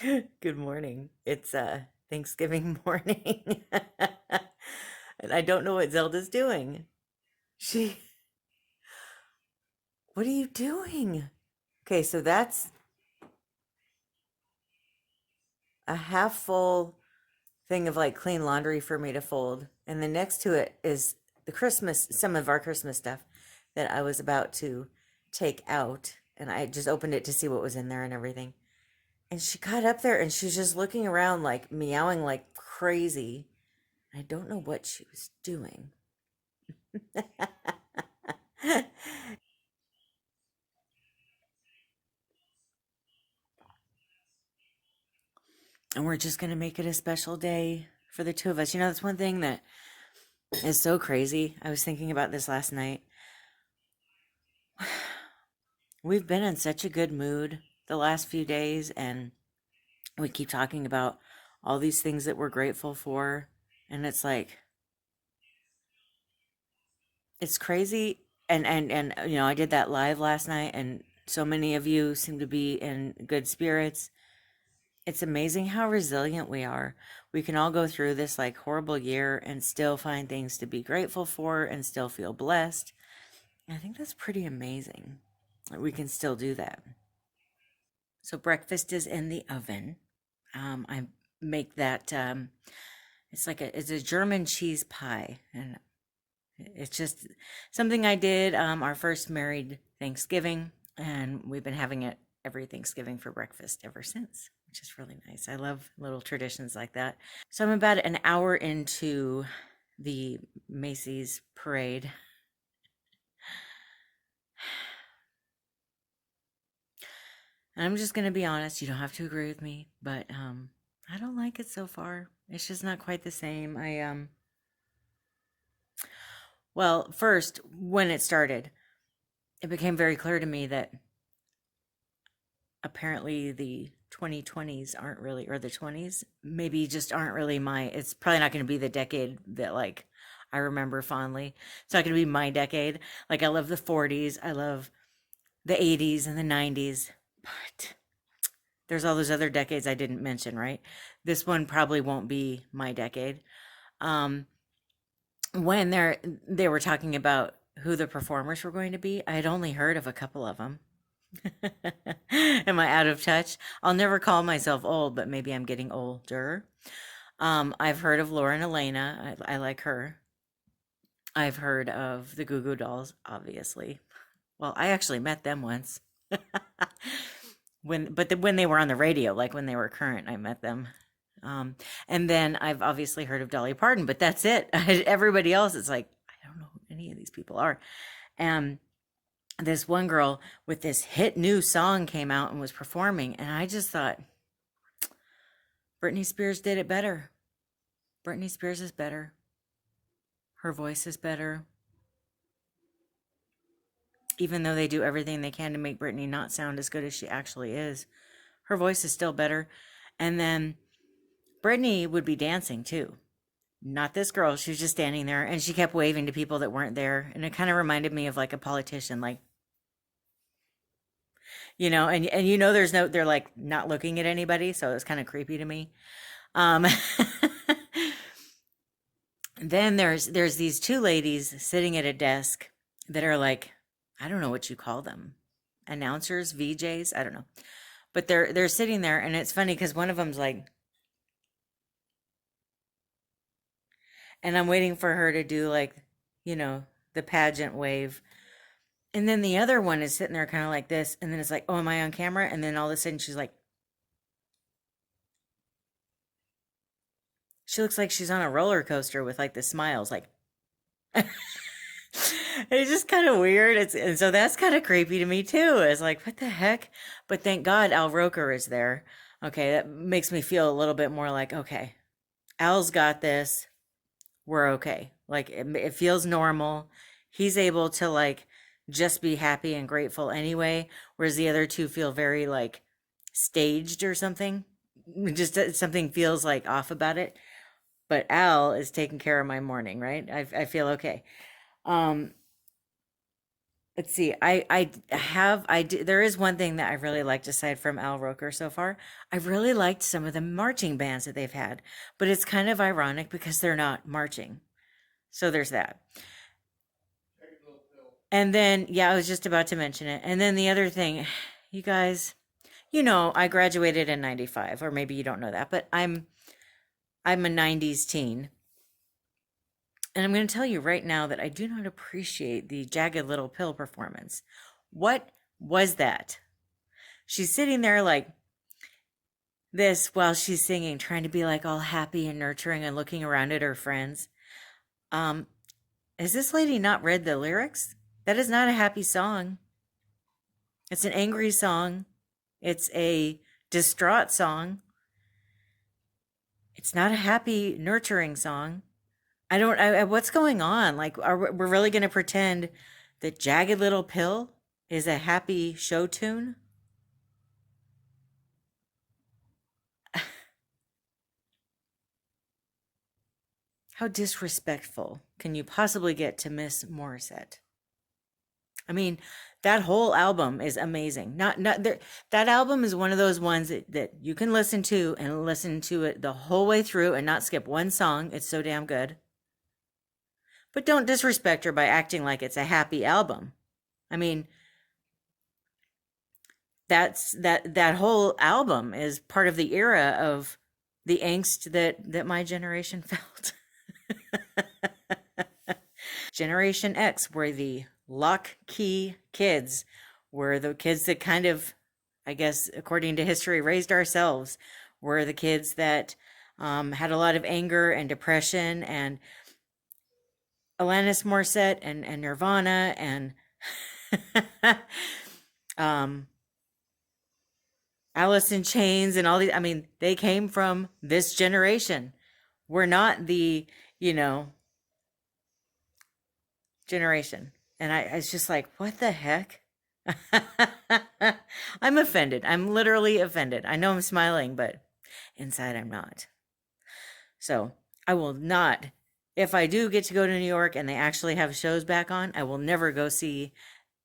Good morning. It's Thanksgiving morning. And I don't know what Zelda's doing. She What are you doing? Okay, so that's a half full thing of like clean laundry for me to fold. And then next to it is some of our Christmas stuff that I was about to take out. And I just opened it to see what was in there and everything. And she got up there and she was just looking around like meowing like crazy. I don't know what she was doing. And we're just going to make it a special day for the two of us. That's one thing that is so crazy. I was thinking about this last night. We've been in such a good mood the last few days, and we keep talking about all these things that we're grateful for. And it's like, it's crazy. And I did that live last night, and so many of you seem to be in good spirits. It's amazing how resilient we are. We can all go through this like horrible year and still find things to be grateful for and still feel blessed. I think that's pretty amazing that we can still do that. So breakfast is in the oven. I make that. It's a German cheese pie, and it's just something I did our first married Thanksgiving, and we've been having it every Thanksgiving for breakfast ever since, which is really nice. I love little traditions like that. So I'm about an hour into the Macy's parade. And I'm just going to be honest, you don't have to agree with me, but I don't like it so far. It's just not quite the same. Well, first, when it started, it became very clear to me that apparently the 2020s aren't really, or the 20s maybe just aren't really it's probably not going to be the decade that like I remember fondly. It's not going to be my decade. Like I love the 40s, I love the 80s and the 90s, but there's all those other decades I didn't mention, right? This one probably won't be my decade. Um, when they were talking about who the performers were going to be, I had only heard of a couple of them. Am I out of touch? I'll never call myself old, but maybe I'm getting older. I've heard of Laura and Elena. I like her. I've heard of the Goo Goo Dolls, obviously. Well, I actually met them once. When they were on the radio, like when they were current, I met them. And then I've obviously heard of Dolly Parton, but that's it. Everybody else, it's like, I don't know who any of these people are. And this one girl with this hit new song came out and was performing, and I just thought, Britney Spears did it better. Britney Spears is better. Her voice is better. Even though they do everything they can to make Britney not sound as good as she actually is, her voice is still better. And then Britney would be dancing too. Not this girl. She was just standing there and she kept waving to people that weren't there. And it kind of reminded me of like a politician, like, they're like not looking at anybody. So it's kind of creepy to me. Um, then there's these two ladies sitting at a desk that are like, I don't know what you call them, announcers, VJs, I don't know, but they're sitting there, and it's funny because one of them's like, and I'm waiting for her to do like, the pageant wave, and then the other one is sitting there kind of like this, and then it's like, oh, am I on camera? And then all of a sudden she's like, she looks like she's on a roller coaster with like the smiles, like. It's just kind of weird. And so that's kind of creepy to me too. It's like, what the heck? But thank God Al Roker is there. Okay, that makes me feel a little bit more like, okay, Al's got this. We're okay. Like it feels normal. He's able to like just be happy and grateful anyway, whereas the other two feel very like staged or something. Just something feels like off about it. But Al is taking care of my morning, right? I feel okay. Um, let's see. There is one thing that I really liked aside from Al Roker so far. I really liked some of the marching bands that they've had, but it's kind of ironic because they're not marching. So there's that. And then, yeah, I was just about to mention it. And then the other thing, you guys, I graduated in 95, or maybe you don't know that, but I'm a 90s teen. And I'm going to tell you right now that I do not appreciate the Jagged Little Pill performance. What was that? She's sitting there like this while she's singing, trying to be like all happy and nurturing and looking around at her friends. Um, has this lady not read the lyrics? That is not a happy song. It's an angry song. It's a distraught song. It's not a happy, nurturing song. What's going on? Like, we're really going to pretend that Jagged Little Pill is a happy show tune? How disrespectful can you possibly get to Miss Morissette? I mean, that whole album is amazing. Not there. That album is one of those ones that you can listen to and listen to it the whole way through and not skip one song. It's so damn good. But don't disrespect her by acting like it's a happy album. I mean, that whole album is part of the era of the angst that my generation felt. Generation X were the lock key kids, were the kids that kind of, I guess, according to history, raised ourselves, were the kids that had a lot of anger and depression, and Alanis Morissette and Nirvana and Alice in Chains and all these. I mean, they came from this generation. We're not the, generation. And I was just like, what the heck? I'm offended. I'm literally offended. I know I'm smiling, but inside I'm not. So I will not, if I do get to go to New York and they actually have shows back on, I will never go see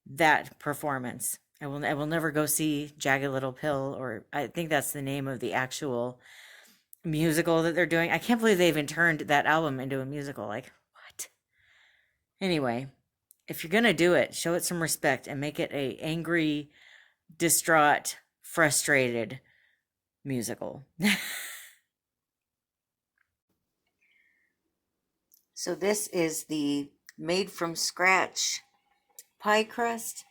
that performance. I will never go see Jagged Little Pill, or I think that's the name of the actual musical that they're doing. I can't believe they even turned that album into a musical. Like, what? Anyway, if you're gonna do it, show it some respect and make it a angry, distraught, frustrated musical. So this is the made from scratch pie crust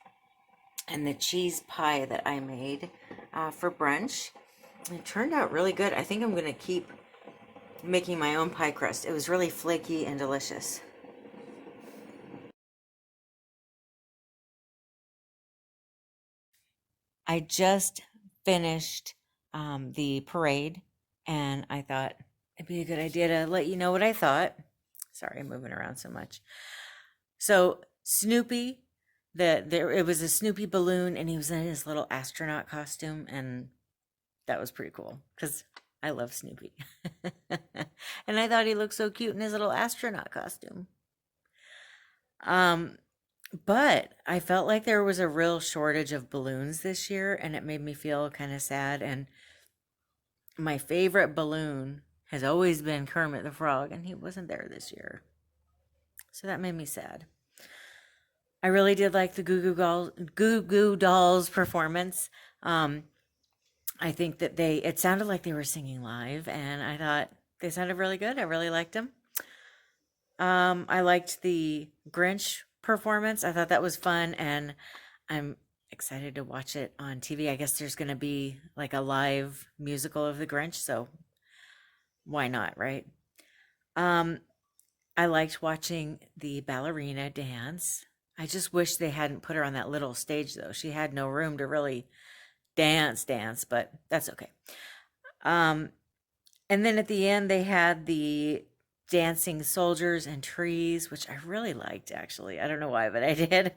and the cheese pie that I made for brunch. It turned out really good. I think I'm going to keep making my own pie crust. It was really flaky and delicious. I just finished the parade, and I thought it'd be a good idea to let you know what I thought. Sorry, I'm moving around so much. So Snoopy, it was a Snoopy balloon, and he was in his little astronaut costume, and that was pretty cool because I love Snoopy. And I thought he looked so cute in his little astronaut costume. But I felt like there was a real shortage of balloons this year, and it made me feel kind of sad. And my favorite balloon has always been Kermit the Frog, and he wasn't there this year. So that made me sad. I really did like the Goo Goo Dolls performance. I think that it sounded like they were singing live, and I thought they sounded really good. I really liked them. I liked the Grinch performance. I thought that was fun, and I'm excited to watch it on TV. I guess there's going to be like a live musical of the Grinch, so why not, right? I liked watching the ballerina dance. I just wish they hadn't put her on that little stage, though. She had no room to really dance, but that's okay. And then at the end, they had the dancing soldiers and trees, which I really liked, actually. I don't know why, but I did.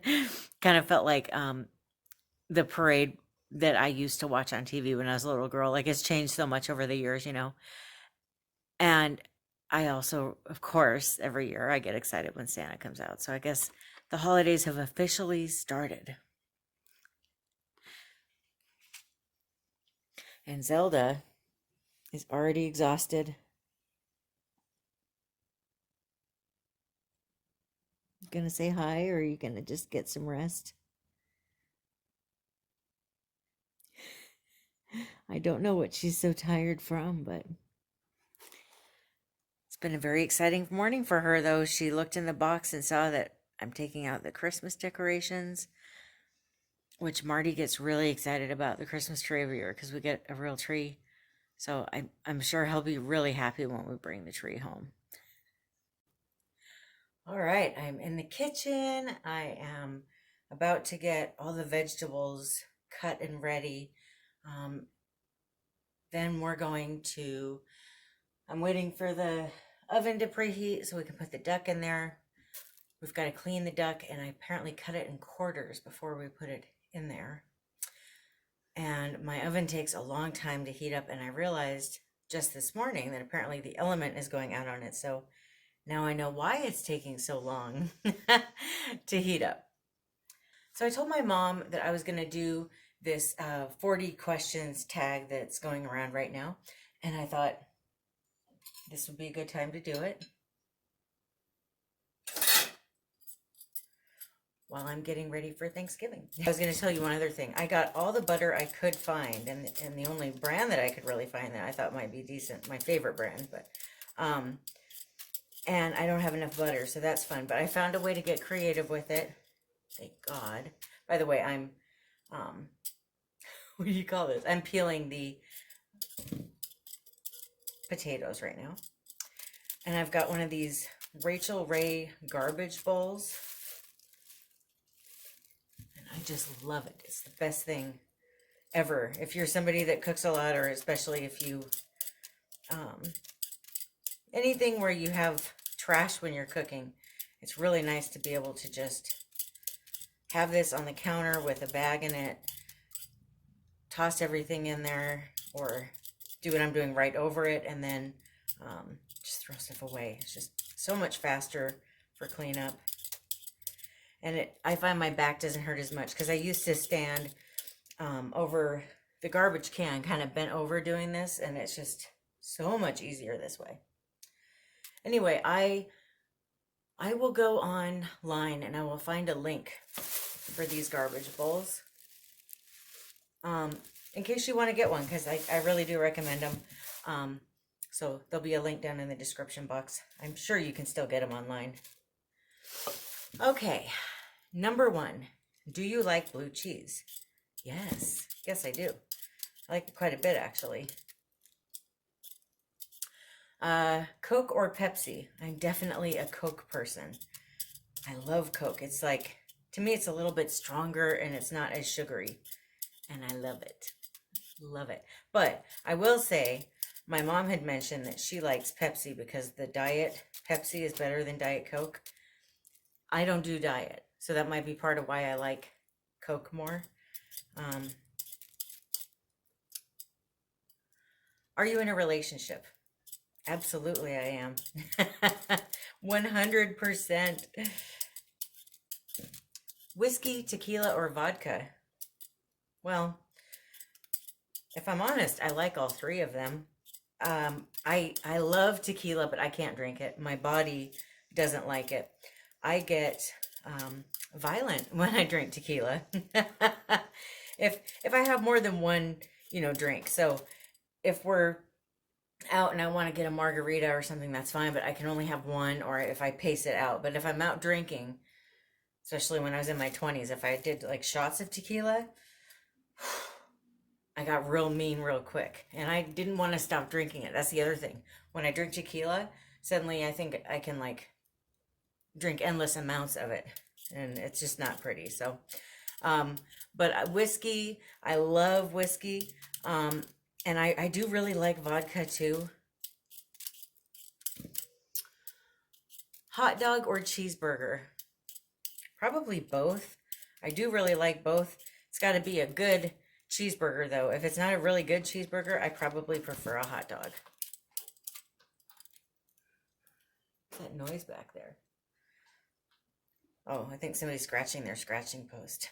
Kind of felt like the parade that I used to watch on TV when I was a little girl. Like, it's changed so much over the years, And I also, of course, every year I get excited when Santa comes out. So I guess The holidays have officially started. And Zelda is already exhausted. You gonna say hi, or are you gonna just get some rest? I don't know what she's so tired from, but it's been a very exciting morning for her, though. She looked in the box and saw that I'm taking out the Christmas decorations, which Marty gets really excited about the Christmas tree every year because we get a real tree. So I'm sure he'll be really happy when we bring the tree home. All right, I'm in the kitchen. I am about to get all the vegetables cut and ready. Then we're going to, I'm waiting for the oven to preheat so we can put the duck in there. We've got to clean the duck, and I apparently cut it in quarters before we put it in there. And my oven takes a long time to heat up, and I realized just this morning that apparently the element is going out on it. So now I know why it's taking so long to heat up. So I told my mom that I was going to do this 40 questions tag that's going around right now. And I thought this would be a good time to do it while I'm getting ready for Thanksgiving. I was going to tell you one other thing. I got all the butter I could find, and the only brand that I could really find that I thought might be decent, my favorite brand, but and I don't have enough butter, so that's fun. But I found a way to get creative with it. Thank God. By the way, I'm what do you call this? I'm peeling the potatoes right now. And I've got one of these Rachel Ray garbage bowls. And I just love it. It's the best thing ever. If you're somebody that cooks a lot, or especially if you, anything where you have trash when you're cooking, it's really nice to be able to just have this on the counter with a bag in it, toss everything in there, or do what I'm doing right over it, and then just throw stuff away. It's just so much faster for cleanup. And I find my back doesn't hurt as much because I used to stand over the garbage can, kind of bent over doing this, and it's just so much easier this way. Anyway, I will go online and I will find a link for these garbage bowls. In case you want to get one, because I really do recommend them. So there'll be a link down in the description box. I'm sure you can still get them online. Okay, number 1. Do you like blue cheese? Yes, I do. I like it quite a bit, actually. Coke or Pepsi? I'm definitely a Coke person. I love Coke. It's like, to me, it's a little bit stronger and it's not as sugary. And I love it. Love it. But I will say, my mom had mentioned that she likes Pepsi because the diet Pepsi is better than Diet Coke. I don't do diet, so that might be part of why I like Coke more. Are you in a relationship? Absolutely, I am. 100%. Whiskey, tequila, or vodka? Well, if I'm honest, I like all 3 of them. I love tequila, but I can't drink it. My body doesn't like it. I get violent when I drink tequila. If I have more than one, drink. So if we're out and I want to get a margarita or something, that's fine, but I can only have one, or if I pace it out. But if I'm out drinking, especially when I was in my 20s, if I did like shots of tequila, I got real mean real quick, and I didn't want to stop drinking it. That's the other thing. When I drink tequila, suddenly I think I can like drink endless amounts of it, and it's just not pretty. So, but whiskey, I love whiskey, and I do really like vodka too. Hot dog or cheeseburger? Probably both. I do really like both. It's got to be a good cheeseburger, though. If it's not a really good cheeseburger, I probably prefer a hot dog. What's that noise back there? Oh, I think somebody's scratching their scratching post.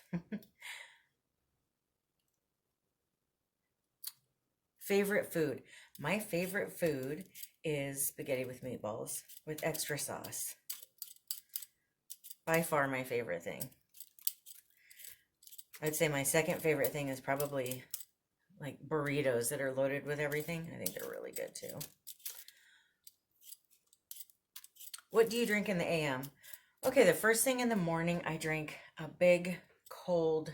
Favorite food. My favorite food is spaghetti with meatballs with extra sauce. By far my favorite thing. I'd say my second favorite thing is probably like burritos that are loaded with everything. I think they're really good too. What do you drink in the AM? Okay, the first thing in the morning, I drink a big cold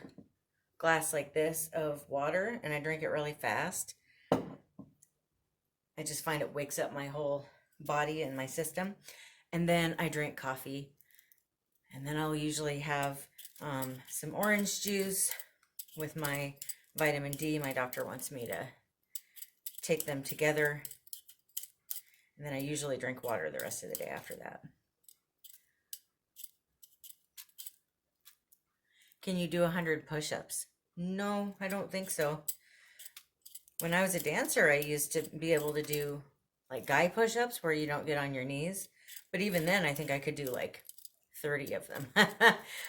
glass like this of water, and I drink it really fast. I just find it wakes up my whole body and my system. And then I drink coffee, and then I'll usually have some orange juice with my vitamin D. My doctor wants me to take them together, and then I usually drink water the rest of the day after that. Can you do 100 push-ups? No, I don't think so. When I was a dancer, I used to be able to do like guy push-ups where you don't get on your knees. But even then, I think I could do like 30 of them.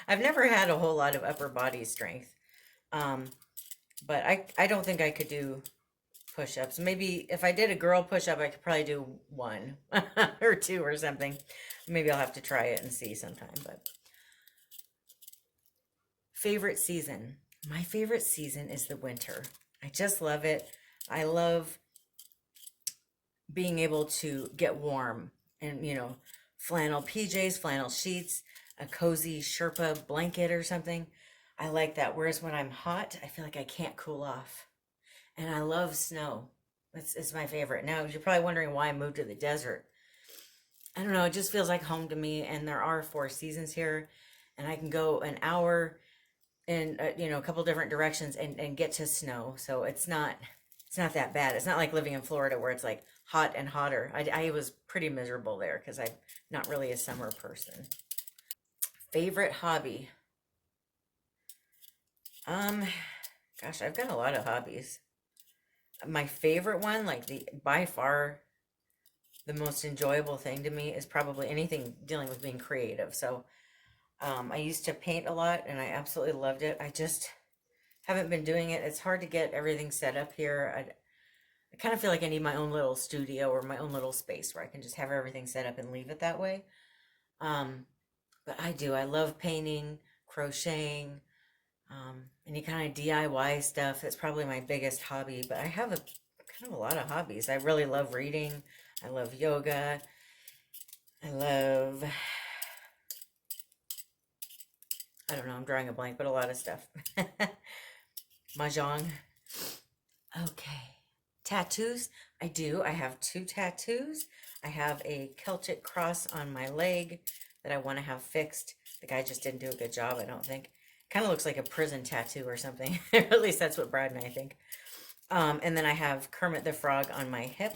I've never had a whole lot of upper body strength. Um, but I don't think I could do push-ups. Maybe if I did a girl push-up, I could probably do one or two or something. Maybe I'll have to try it and see sometime. But favorite season. My favorite season is the winter. I just love it. I love being able to get warm and, flannel PJs, flannel sheets, a cozy Sherpa blanket or something. I like that. Whereas when I'm hot, I feel like I can't cool off. And I love snow. It's my favorite. Now, you're probably wondering why I moved to the desert. I don't know. It just feels like home to me. And there are 4 seasons here. And I can go an hour in, a couple different directions and get to snow. So it's not that bad. It's not like living in Florida where it's like hot and hotter. I was pretty miserable there because I'm not really a summer person. Favorite hobby? Um, Gosh, I've got a lot of hobbies. My favorite one, like the by far the most enjoyable thing to me, is probably anything dealing with being creative. So, I used to paint a lot and I absolutely loved it. I just haven't been doing it. It's hard to get everything set up here. I kind of feel like I need my own little studio or my own little space where I can just have everything set up and leave it that way. Um, but I do. I love painting, crocheting, any kind of DIY stuff. It's probably my biggest hobby, but I have a kind of a lot of hobbies. I really love reading. I love yoga. I love, I don't know, I'm drawing a blank, but a lot of stuff. Mahjong. Okay. Tattoos. I do. I have 2 tattoos. I have a Celtic cross on my leg that I want to have fixed. The guy just didn't do a good job, I don't think. Kind of looks like a prison tattoo or something. At least that's what Brad and I think. And then I have Kermit the Frog on my hip.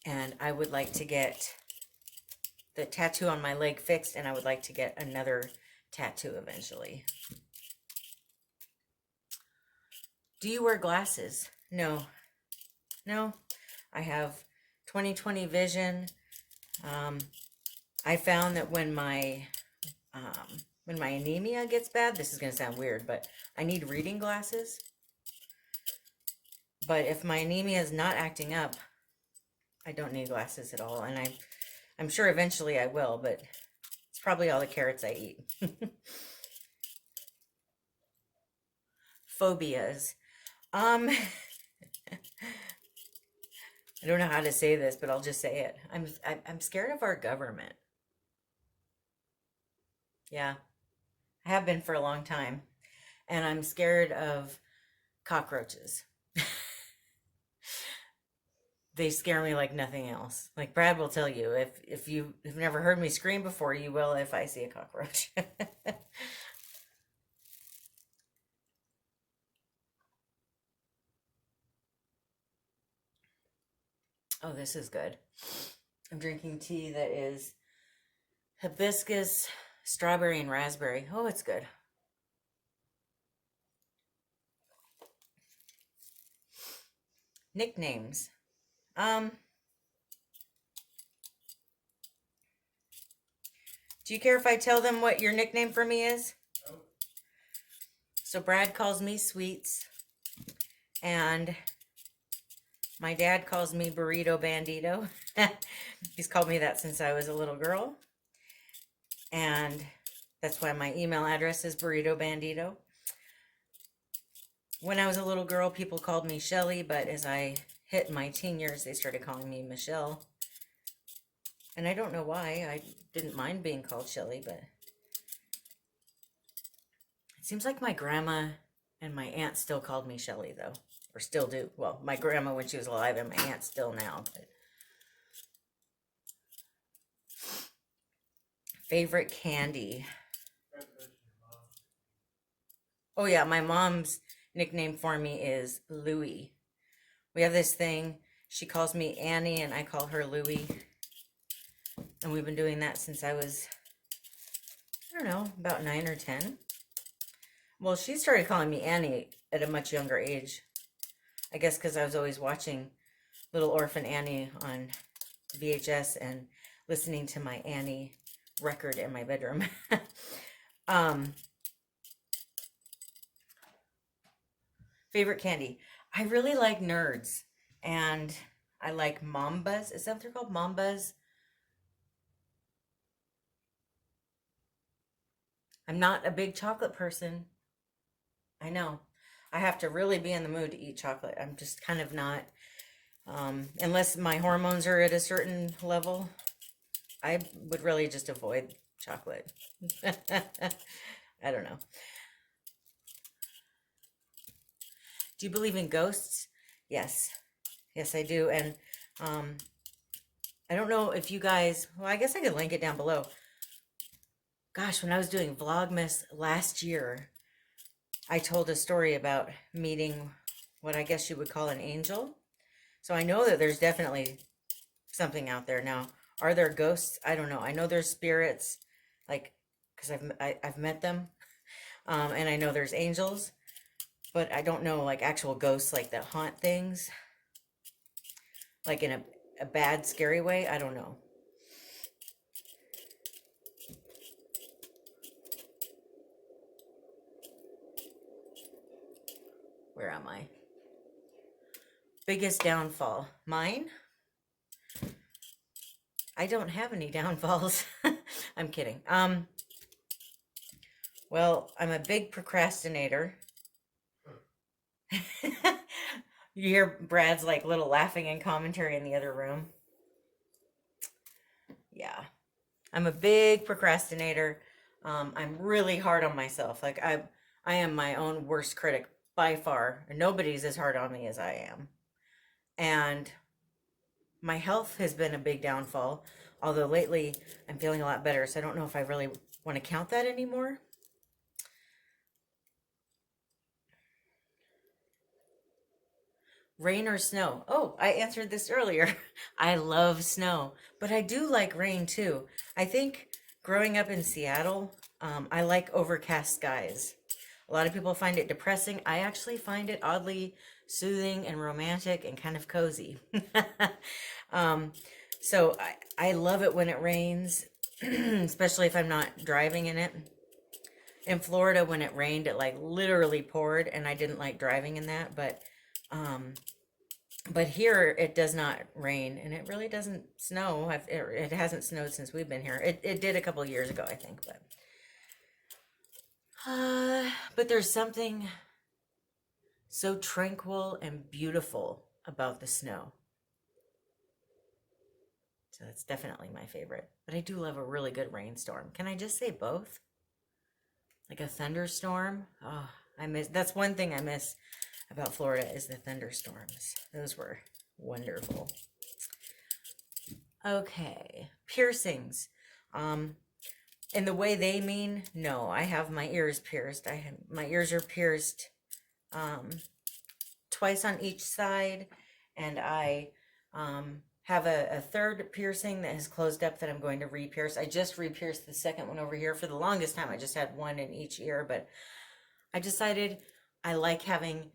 And I would like to get the tattoo on my leg fixed, and I would like to get another tattoo eventually. Do you wear glasses? No. No. I have 20/20 vision. I found that when my anemia gets bad, this is going to sound weird, but I need reading glasses. But if my anemia is not acting up, I don't need glasses at all. And I'm sure eventually I will, but it's probably all the carrots I eat. Phobias. Um, I don't know how to say this, but I'll just say it. I'm scared of our government. Yeah, I have been for a long time, and I'm scared of cockroaches. They scare me like nothing else. Like Brad will tell you, if you have never heard me scream before, you will if I see a cockroach. Oh, this is good. I'm drinking tea that is hibiscus, strawberry, and raspberry. Oh, it's good. Nicknames. Um, Do you care if I tell them what your nickname for me is? Nope. So Brad calls me Sweets, and my dad calls me Burrito Bandito. He's called me that since I was a little girl. And that's why my email address is Burrito Bandito. When I was a little girl, people called me Shelly, but as I hit my teen years, they started calling me Michelle. And I don't know why. I didn't mind being called Shelly, but it seems like my grandma and my aunt still called me Shelly, though. Or still do. Well, my grandma when she was alive, and my aunt still now. But favorite candy. Oh yeah, my mom's nickname for me is Louie. We have this thing. She calls me Annie, and I call her Louie. And we've been doing that since I was, I don't know, about 9 or 10. Well, she started calling me Annie at a much younger age. I guess because I was always watching Little Orphan Annie on VHS and listening to my Annie record in my bedroom. Favorite candy. I really like Nerds. And I like Mambas. Is that what they're called? Mambas? I'm not a big chocolate person. I know. I have to really be in the mood to eat chocolate. I'm just kind of not. Unless my hormones are at a certain level, I would really just avoid chocolate. I don't know. Do you believe in ghosts? Yes. Yes, I do. And I don't know if you guys, well, I guess I could link it down below. Gosh, when I was doing Vlogmas last year, I told a story about meeting what I guess you would call an angel. So I know that there's definitely something out there. Now, are there ghosts? I don't know. I know there's spirits, like, because I've met them, and I know there's angels, but I don't know like actual ghosts like that haunt things, like in a bad, scary way. I don't know. Where am I? Biggest downfall. Mine? I don't have any downfalls. I'm kidding. Well, I'm a big procrastinator. You hear Brad's like little laughing and commentary in the other room. Yeah. I'm a big procrastinator. I'm really hard on myself. Like I am my own worst critic by far. Nobody's as hard on me as I am. And my health has been a big downfall. Although lately I'm feeling a lot better, so I don't know if I really want to count that anymore. Rain or snow? Oh, I answered this earlier. I love snow, but I do like rain too. I think growing up in Seattle, I like overcast skies. A lot of people find it depressing. I actually find it oddly soothing and romantic and kind of cozy. So I love it when it rains, especially if I'm not driving in it. In Florida, when it rained, it like literally poured, and I didn't like driving in that, but here it does not rain, and it really doesn't snow. It hasn't snowed since we've been here. It did a couple of years ago, I think, but there's something so tranquil and beautiful about the snow. So that's definitely my favorite. But I do love a really good rainstorm. Can I just say both? Like a thunderstorm? Oh, that's one thing I miss about Florida is the thunderstorms. Those were wonderful. Okay, piercings. In the way they mean, no, I have my ears pierced. My ears are pierced twice on each side, and I have a third piercing that has closed up that I'm going to re-pierce. I just re-pierced the second one over here. For the longest time, I just had one in each ear, but I decided I like having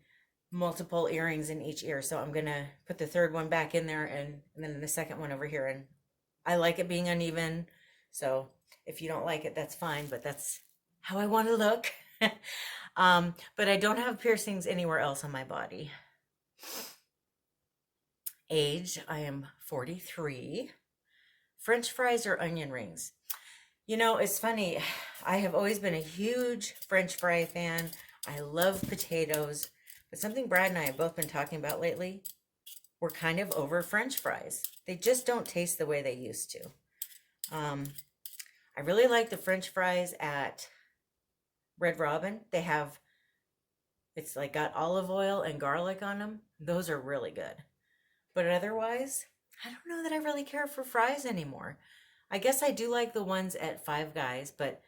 multiple earrings in each ear, so I'm gonna put the third one back in there and then the second one over here, and I like it being uneven, so If you don't like it, that's fine, but that's how I want to look. But I don't have piercings anywhere else on my body. Age, I am 43. French fries or onion rings? You know, it's funny. I have always been a huge French fry fan. I love potatoes. But something Brad and I have both been talking about lately, we're kind of over French fries. They just don't taste the way they used to. I really like the French fries at Red Robin. They have, it's like got olive oil and garlic on them. Those are really good. But otherwise, I don't know that I really care for fries anymore. I guess I do like the ones at Five Guys, but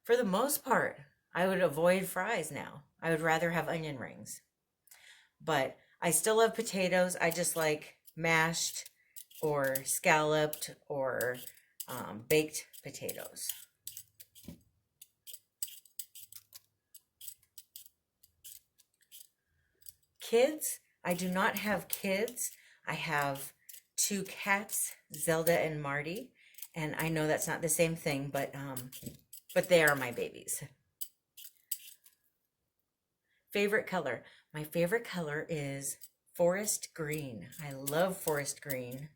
for the most part, I would avoid fries now. I would rather have onion rings. But I still love potatoes. I just like mashed or scalloped or baked potatoes. Kids, I do not have kids. I have 2 cats, Zelda and Marty, and I know that's not the same thing, but they are my babies. Favorite color? My favorite color is forest green. I love forest green.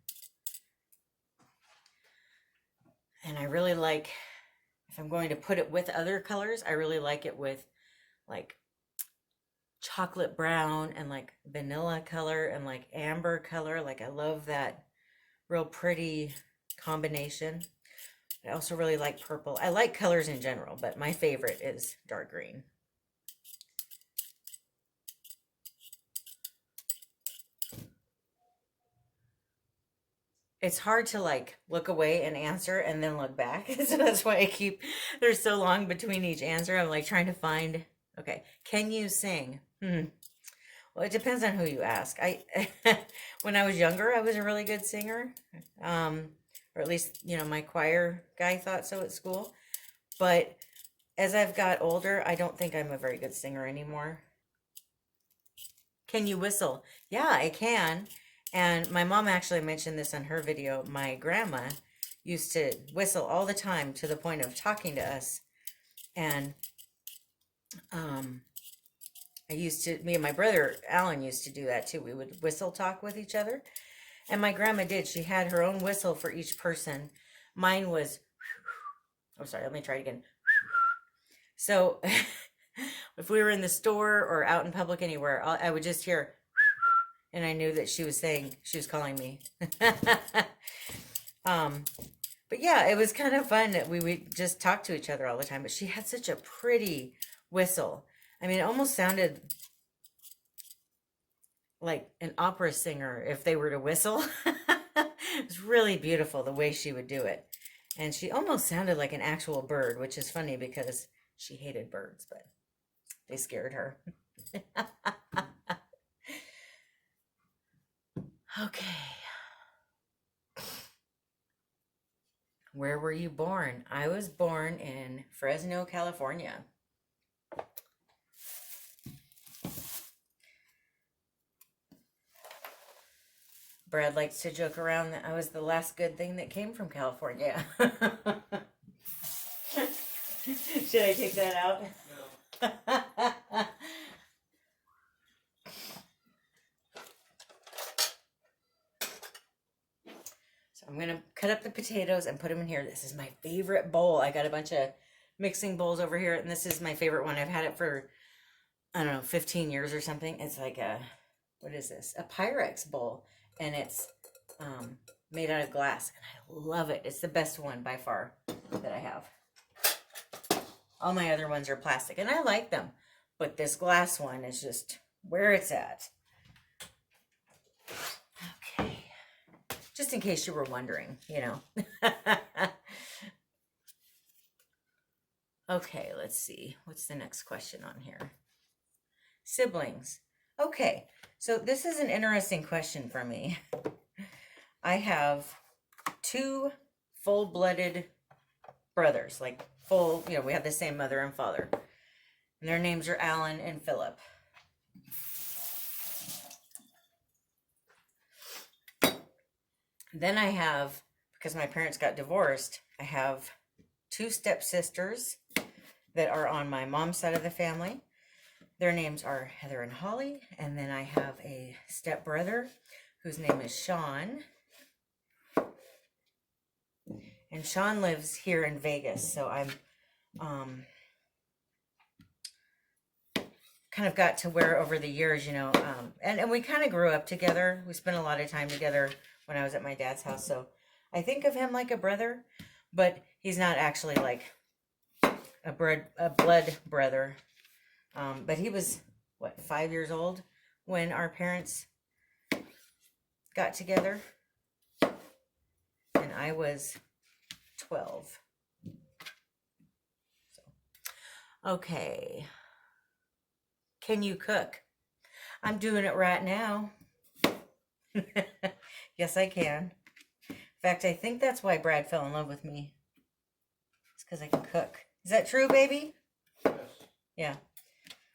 And I really like, if I'm going to put it with other colors, I really like it with like chocolate brown and like vanilla color and like amber color. Like I love that real pretty combination. I also really like purple. I like colors in general, but my favorite is dark green. It's hard to like look away and answer and then look back. So that's why I keep, there's so long between each answer. I'm like trying to find, okay, can you sing? Well, it depends on who you ask. When I was younger, I was a really good singer. Or at least, you know, my choir guy thought so at school. But as I've got older, I don't think I'm a very good singer anymore. Can you whistle? Yeah, I can. And my mom actually mentioned this on her video. My grandma used to whistle all the time to the point of talking to us. And me and my brother Alan used to do that too. We would whistle talk with each other. And my grandma did. She had her own whistle for each person. Mine was, oh, sorry, let me try it again. So if we were in the store or out in public anywhere, I would just hear, and I knew that she was calling me. But yeah, it was kind of fun that we would just talk to each other all the time. But she had such a pretty whistle. I mean, it almost sounded like an opera singer if they were to whistle. It was really beautiful the way she would do it. And she almost sounded like an actual bird, which is funny because she hated birds, but they scared her. Okay. Where were you born? I was born in Fresno, California. Brad likes to joke around that I was the last good thing that came from California. Should I take that out? No. So I'm going to cut up the potatoes and put them in here. This is my favorite bowl. I got a bunch of mixing bowls over here, and this is my favorite one. I've had it for, I don't know, 15 years or something. It's like a, what is this? A Pyrex bowl. And it's made out of glass, and I love it. It's the best one by far that I have. All my other ones are plastic, and I like them, but this glass one is just where it's at. Okay, just in case you were wondering, you know. Okay, let's see. What's the next question on here? Siblings. Okay, so this is an interesting question for me. I have 2 full-blooded brothers, like full, you know, we have the same mother and father. And their names are Alan and Philip. Then I have, because my parents got divorced, I have two stepsisters that are on my mom's side of the family. Their names are Heather and Holly. And then I have a stepbrother whose name is Sean. And Sean lives here in Vegas. So I'm kind of got to where over the years, you know, and we kind of grew up together. We spent a lot of time together when I was at my dad's house. So I think of him like a brother, but he's not actually like a blood brother. But he was, what, 5 years old when our parents got together. And I was 12. So, okay. Can you cook? I'm doing it right now. Yes, I can. In fact, I think that's why Brad fell in love with me. It's because I can cook. Is that true, baby? Yes. Yeah.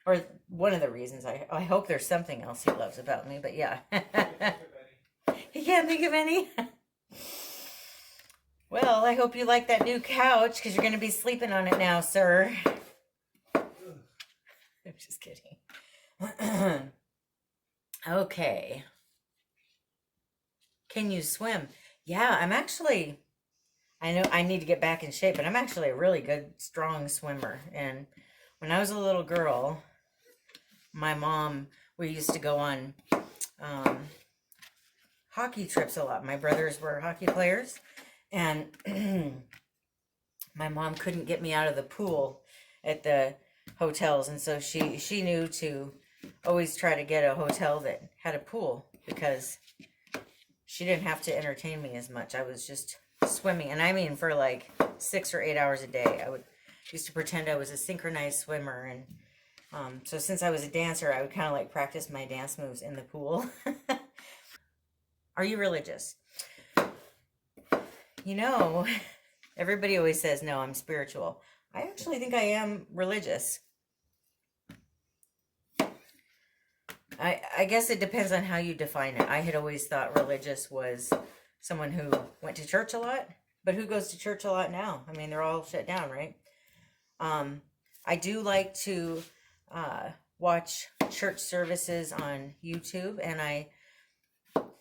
Or one of the reasons. I hope there's something else he loves about me, but yeah. He can't think of any? Well, I hope you like that new couch because you're going to be sleeping on it now, sir. I'm just kidding. Okay. Can you swim? Yeah, I'm actually, I know I need to get back in shape, but I'm actually a really good, strong swimmer. And when I was a little girl, my mom, we used to go on hockey trips a lot. My brothers were hockey players, and my mom couldn't get me out of the pool at the hotels, and so she knew to always try to get a hotel that had a pool because she didn't have to entertain me as much. I was just swimming, and I mean for like 6 or 8 hours a day. I used to pretend I was a synchronized swimmer, and so since I was a dancer, I would kind of like practice my dance moves in the pool. Are you religious? You know, everybody always says, no, I'm spiritual. I actually think I am religious. I guess it depends on how you define it. I had always thought religious was someone who went to church a lot, but who goes to church a lot now? I mean, they're all shut down, right? I do like to watch church services on YouTube, and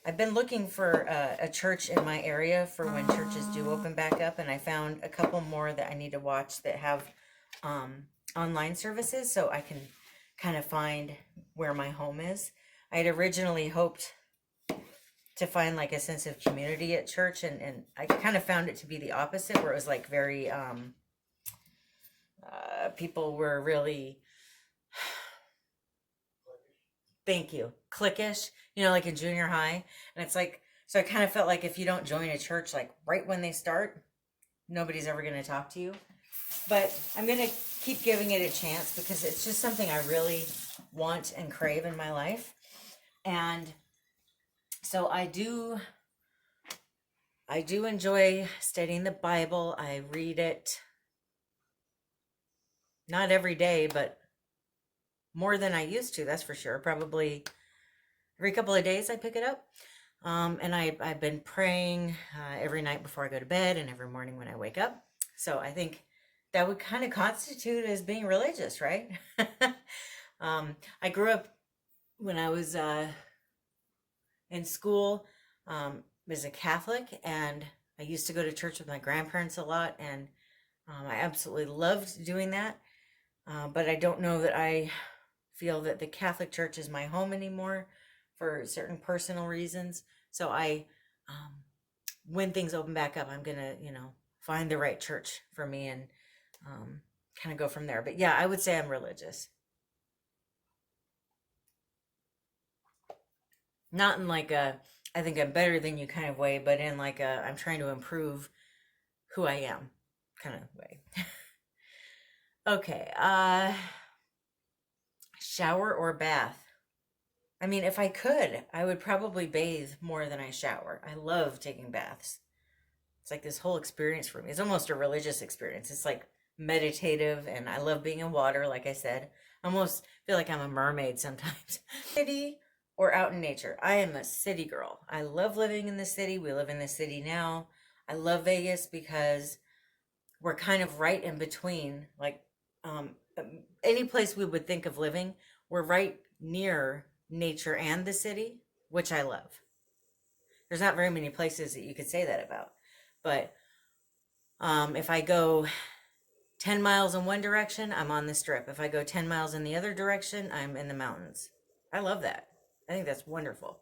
I've been looking for a church in my area for when churches do open back up, and I found a couple more that I need to watch that have online services, so I can kind of find where my home is. I had originally hoped to find like a sense of community at church, and I kind of found it to be the opposite, where it was like very people were really, thank you, cliquish, you know, like in junior high. And it's like, so I kind of felt like if you don't join a church like right when they start, nobody's ever going to talk to you. But I'm going to keep giving it a chance because it's just something I really want and crave in my life. And so I do enjoy studying the Bible. I read it not every day, but more than I used to, that's for sure. Probably every couple of days I pick it up. And I've been praying every night before I go to bed and every morning when I wake up. So I think that would kind of constitute as being religious, right? I grew up when I was in school as a Catholic, and I used to go to church with my grandparents a lot, and I absolutely loved doing that. But I don't know that I feel that the Catholic Church is my home anymore for certain personal reasons. So when things open back up, I'm gonna, find the right church for me and kind of go from there. But yeah, I would say I'm religious. Not in like a, I think I'm better than you kind of way, but in like a, I'm trying to improve who I am kind of way. Okay, shower or bath? I mean, if I could, I would probably bathe more than I shower. I love taking baths. It's like this whole experience for me. It's almost a religious experience. It's like meditative, and I love being in water, like I said. I almost feel like I'm a mermaid sometimes. City or out in nature? I am a city girl. I love living in the city. We live in the city now. I love Vegas because we're kind of right in between, like any place we would think of living, we're right near nature and the city, which I love. There's not very many places that you could say that about. But if I go 10 miles in one direction, I'm on the strip. If I go 10 miles in the other direction, I'm in the mountains. I love that. I think that's wonderful.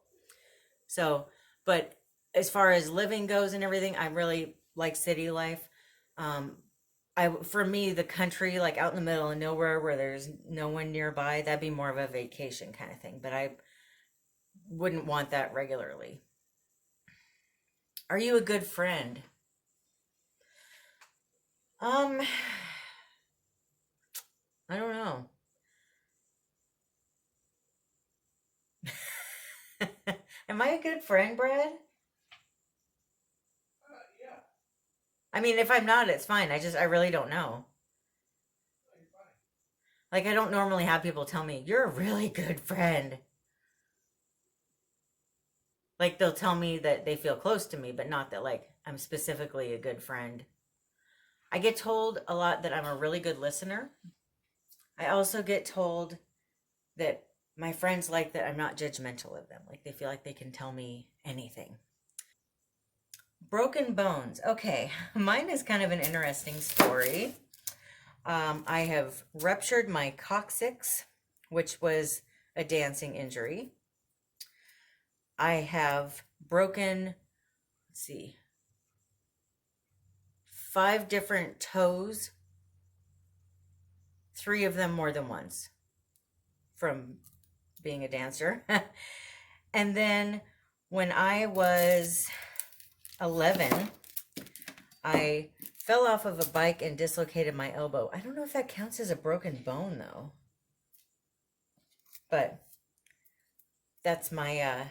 So, but as far as living goes and everything, I really like city life. Um, for me, the country, like out in the middle of nowhere where there's no one nearby, that'd be more of a vacation kind of thing. But I wouldn't want that regularly. Are you a good friend? Um, I don't know. Am I a good friend, Brad? Yeah. I mean, if I'm not, it's fine. I really don't know. You're fine. Like, I don't normally have people tell me, you're a really good friend. Like, they'll tell me that they feel close to me, but not that, like, I'm specifically a good friend. I get told a lot that I'm a really good listener. I also get told that my friends like that I'm not judgmental of them. Like, they feel like they can tell me anything. Broken bones. Okay, mine is kind of an interesting story. I have ruptured my coccyx, which was a dancing injury. I have broken, let's see, 5 different toes, 3 of them more than once from being a dancer. And then when I was 11, I fell off of a bike and dislocated my elbow. I don't know if that counts as a broken bone though. But that's my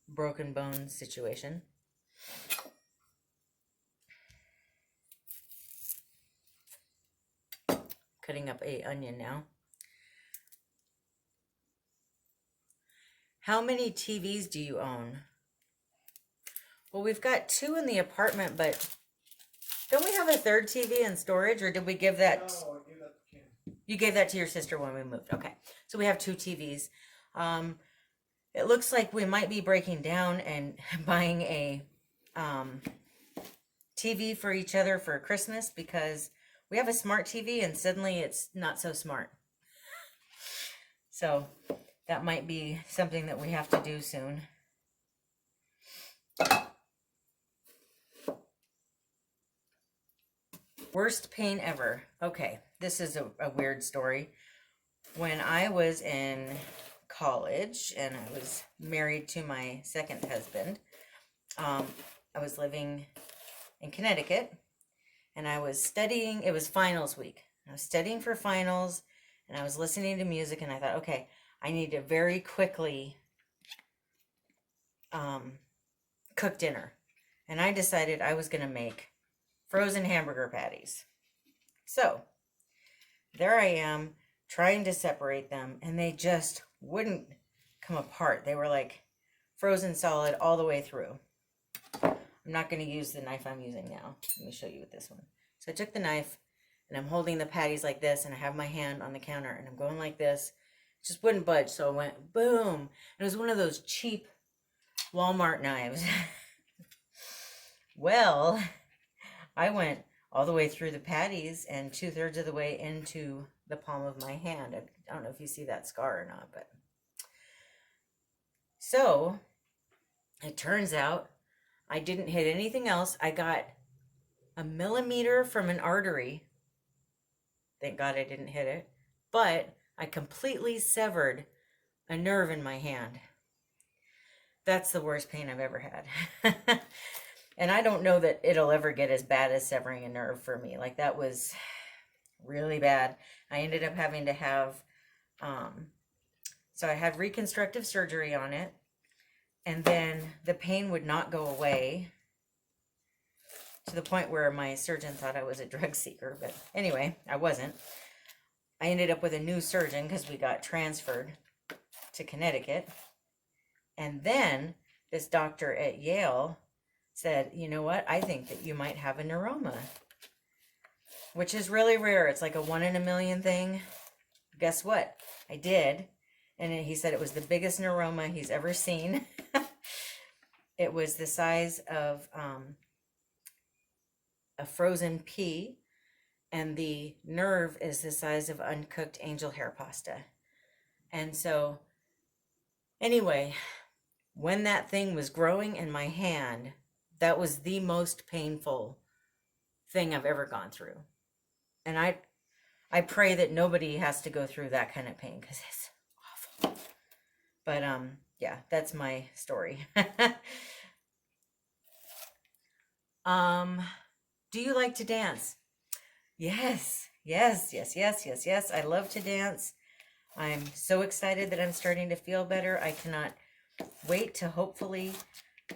broken bone situation. Cutting up a onion now. How many TVs do you own? Well, we've got 2 in the apartment, but don't we have a third TV in storage, or did we give that? No, I gave that to Kim. You gave that to your sister when we moved. Okay, so we have 2 TVs. It looks like we might be breaking down and buying a TV for each other for Christmas because we have a smart TV and suddenly it's not so smart. So that might be something that we have to do soon. Worst pain ever. Okay, this is a weird story. When I was in college and I was married to my second husband, I was living in Connecticut and I was studying. It was finals week. I was studying for finals and I was listening to music and I thought, okay, I need to very quickly cook dinner. And I decided I was going to make frozen hamburger patties. So there I am trying to separate them and they just wouldn't come apart. They were like frozen solid all the way through. I'm not going to use the knife I'm using now. Let me show you with this one. So I took the knife and I'm holding the patties like this and I have my hand on the counter and I'm going like this. It just wouldn't budge. So it went boom. And it was one of those cheap Walmart knives. Well, I went all the way through the patties and 2/3 of the way into the palm of my hand. I don't know if you see that scar or not, but so it turns out I didn't hit anything else. I got a millimeter from an artery. Thank God I didn't hit it, but I completely severed a nerve in my hand. That's the worst pain I've ever had. And I don't know that it'll ever get as bad as severing a nerve for me. Like that was really bad. I ended up having to have, so I had reconstructive surgery on it. And then the pain would not go away to the point where my surgeon thought I was a drug seeker. But anyway, I wasn't. I ended up with a new surgeon because we got transferred to Connecticut. And then this doctor at Yale said, you know what, I think that you might have a neuroma. which is really rare. It's like a 1 in a million thing. Guess what? I did. And he said it was the biggest neuroma he's ever seen. It was the size of a frozen pea, and the nerve is the size of uncooked angel hair pasta. And so, anyway, when that thing was growing in my hand, that was the most painful thing I've ever gone through. And I pray that nobody has to go through that kind of pain, because it's awful. But yeah, that's my story. Do you like to dance? Yes, yes, yes, yes, yes, yes. I love to dance. I'm so excited that I'm starting to feel better. I cannot wait to hopefully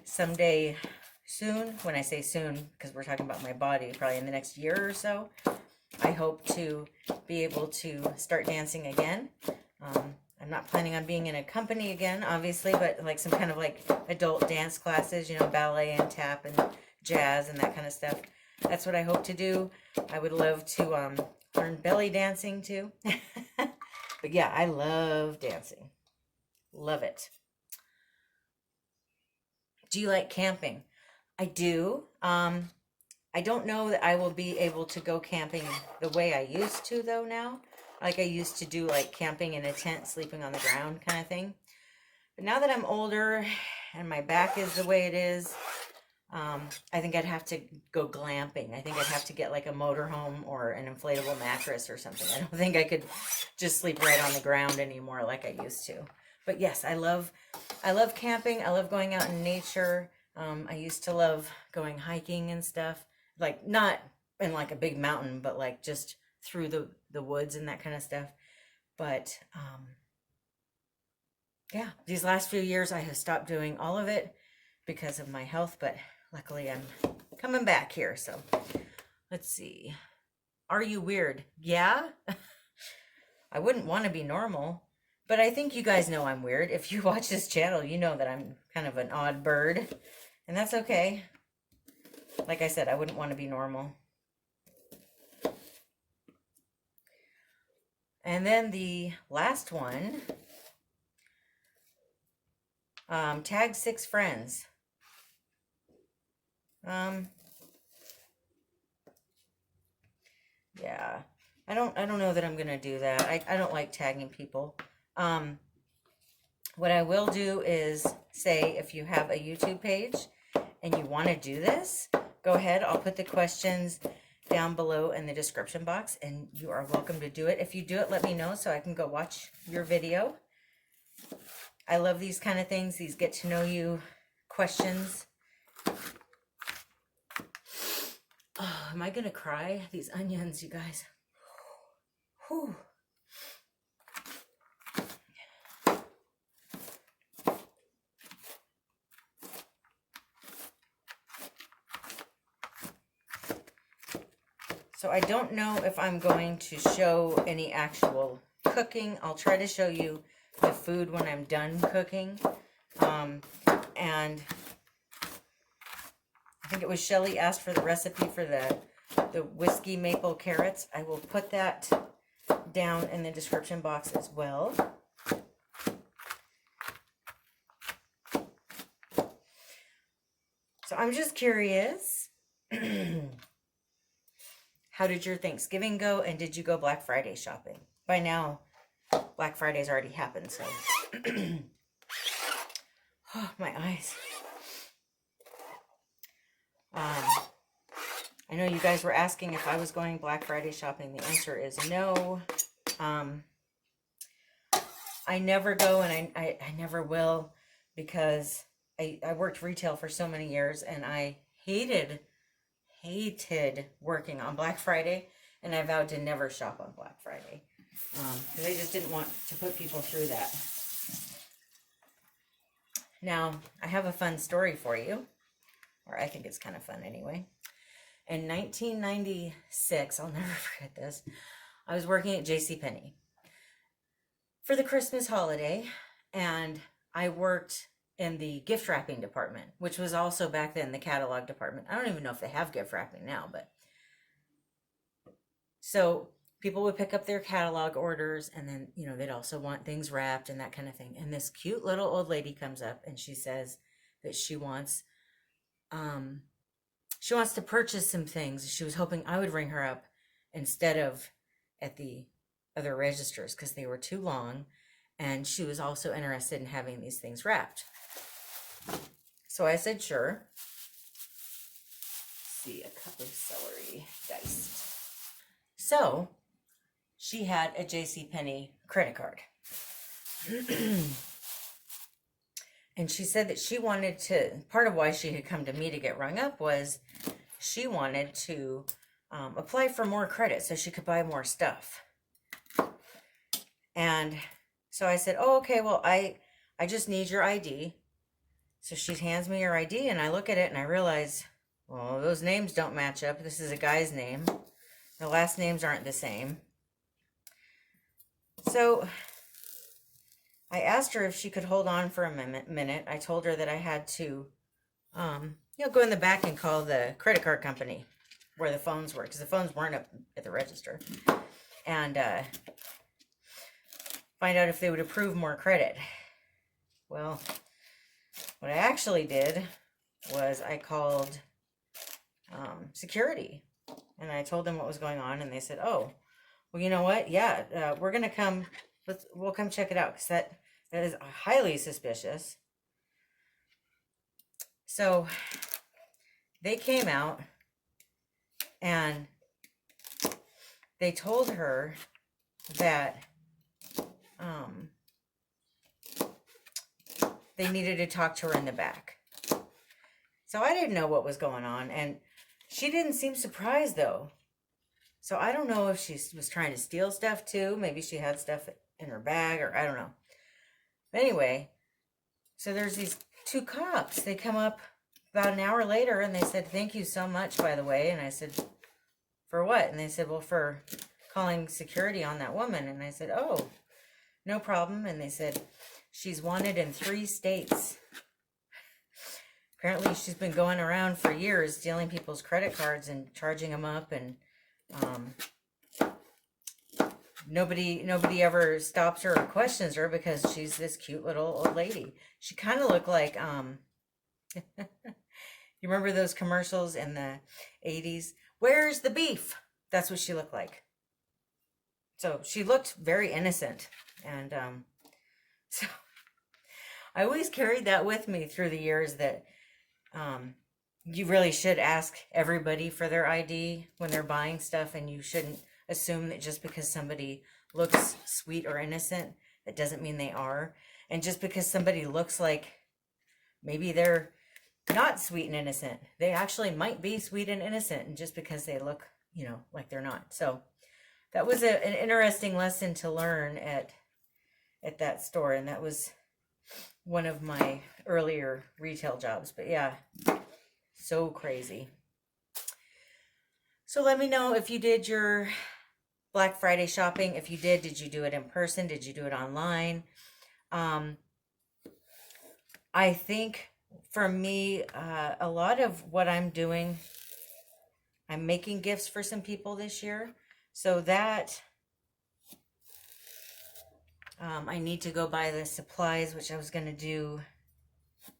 someday soon, when I say soon, because we're talking about my body, probably in the next year or so, I hope to be able to start dancing again. I'm not planning on being in a company again, obviously, but like some kind of like adult dance classes, you know, ballet and tap and jazz and that kind of stuff. That's what I hope to do. I would love to learn belly dancing too. But yeah, I love dancing. Love it. Do you like camping? I do. I don't know that I will be able to go camping the way I used to though now. Like I used to do like camping in a tent, sleeping on the ground kind of thing. But now that I'm older and my back is the way it is, I think I'd have to go glamping. I think I'd have to get like a motorhome or an inflatable mattress or something. I don't think I could just sleep right on the ground anymore like I used to. But yes, I love camping. I love going out in nature. I used to love going hiking and stuff. Like not in like a big mountain, but like just through the woods and that kind of stuff. But yeah, these last few years I have stopped doing all of it because of my health, but luckily I'm coming back here. So let's see. Are you weird? Yeah. I wouldn't want to be normal, but I think you guys know I'm weird. If you watch this channel, you know that I'm kind of an odd bird, and that's okay. Like I said, I wouldn't want to be normal. And then the last one, tag 6 friends. Yeah, I don't know that I'm gonna do that. I don't like tagging people. What I will do is say, if you have a YouTube page and you want to do this, go ahead. I'll put the questions down below in the description box, and you are welcome to do it. If you do it, let me know so I can go watch your video. I love these kind of things, these get to know you questions. Oh, am I gonna cry? These onions, you guys. Whew. So I don't know if I'm going to show any actual cooking. I'll try to show you the food when I'm done cooking. And I think it was Shelly asked for the recipe for the whiskey maple carrots. I will put that down in the description box as well. So I'm just curious. How did your Thanksgiving go, and did you go Black Friday shopping? By now, Black Friday's already happened, so. Oh, my eyes. I know you guys were asking if I was going Black Friday shopping. The answer is no. I never go, and I never will, because I worked retail for so many years, and I hated working on Black Friday, and I vowed to never shop on Black Friday, because I just didn't want to put people through that. Now, I have a fun story for you, or I think it's kind of fun anyway. In 1996, I'll never forget this, I was working at JCPenney for the Christmas holiday, and I worked in the gift wrapping department, which was also back then the catalog department. I don't even know if they have gift wrapping now, but So people would pick up their catalog orders, and then, they'd also want things wrapped and that kind of thing. And this cute little old lady comes up and she says that um, she wants to purchase some things. She was hoping I would ring her up instead of at the other registers because they were too long. And she was also interested in having these things wrapped. So I said, sure. See, a cup of celery diced. So she had a JCPenney credit card. And she said that she wanted to, part of why she had come to me to get rung up was she wanted to apply for more credit so she could buy more stuff. And so I said, oh, okay, well, I just need your ID. So she hands me her ID and I look at it and I realize, well, those names don't match up. This is a guy's name. The last names aren't the same. So I asked her if she could hold on for a minute. I told her that I had to, go in the back and call the credit card company where the phones were, because the phones weren't up at the register, and find out if they would approve more credit. Well, what I actually did was I called security, and I told them what was going on, and they said, oh, well, you know what? Yeah, we're going to come. We'll come check it out, because that is highly suspicious. So they came out and they told her that they needed to talk to her in the back. So I didn't know what was going on, and she didn't seem surprised though. So I don't know if she was trying to steal stuff too. Maybe she had stuff in her bag, or I don't know. But anyway, so there's these two cops. They come up about an hour later and they said, thank you so much, by the way. And I said, for what? And they said, well, for calling security on that woman. And I said, oh, no problem. And they said, she's wanted in 3 states. Apparently she's been going around for years stealing people's credit cards and charging them up, and nobody ever stops her or questions her because she's this cute little old lady. She kind of looked like you remember those commercials in the 80s? Where's the beef? That's what she looked like. So she looked very innocent, and so I always carried that with me through the years, that you really should ask everybody for their ID when they're buying stuff, and you shouldn't assume that just because somebody looks sweet or innocent, that doesn't mean they are. And just because somebody looks like maybe they're not sweet and innocent, they actually might be sweet and innocent, and just because they look, like they're not. So that was an interesting lesson to learn at that store, and that was one of my earlier retail jobs. But yeah, so crazy. So let me know if you did your Black Friday shopping. If you did you do it in person? Did you do it online? I think for me, a lot of what I'm doing, I'm making gifts for some people this year. So that I need to go buy the supplies, which I was going to do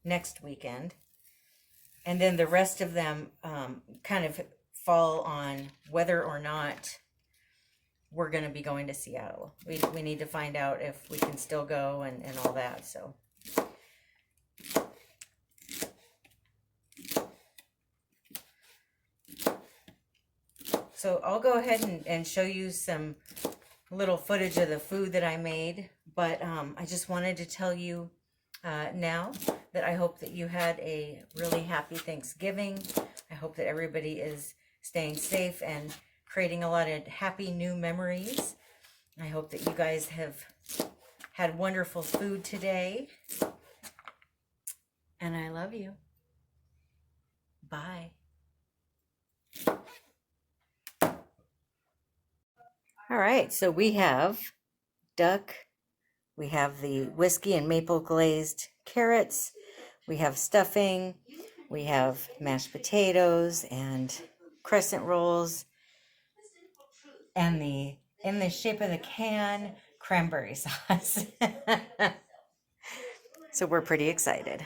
next weekend. And then the rest of them kind of fall on whether or not we're going to be going to Seattle. We need to find out if we can still go and all that. So I'll go ahead and show you some little footage of the food that I made. But I just wanted to tell you now that I hope that you had a really happy Thanksgiving. I hope that everybody is staying safe and creating a lot of happy new memories. I hope that you guys have had wonderful food today. And I love you. Bye. All right, so we have duck. We have the whiskey and maple glazed carrots. We have stuffing. We have mashed potatoes and crescent rolls. and the in the shape of the can cranberry sauce. So we're pretty excited.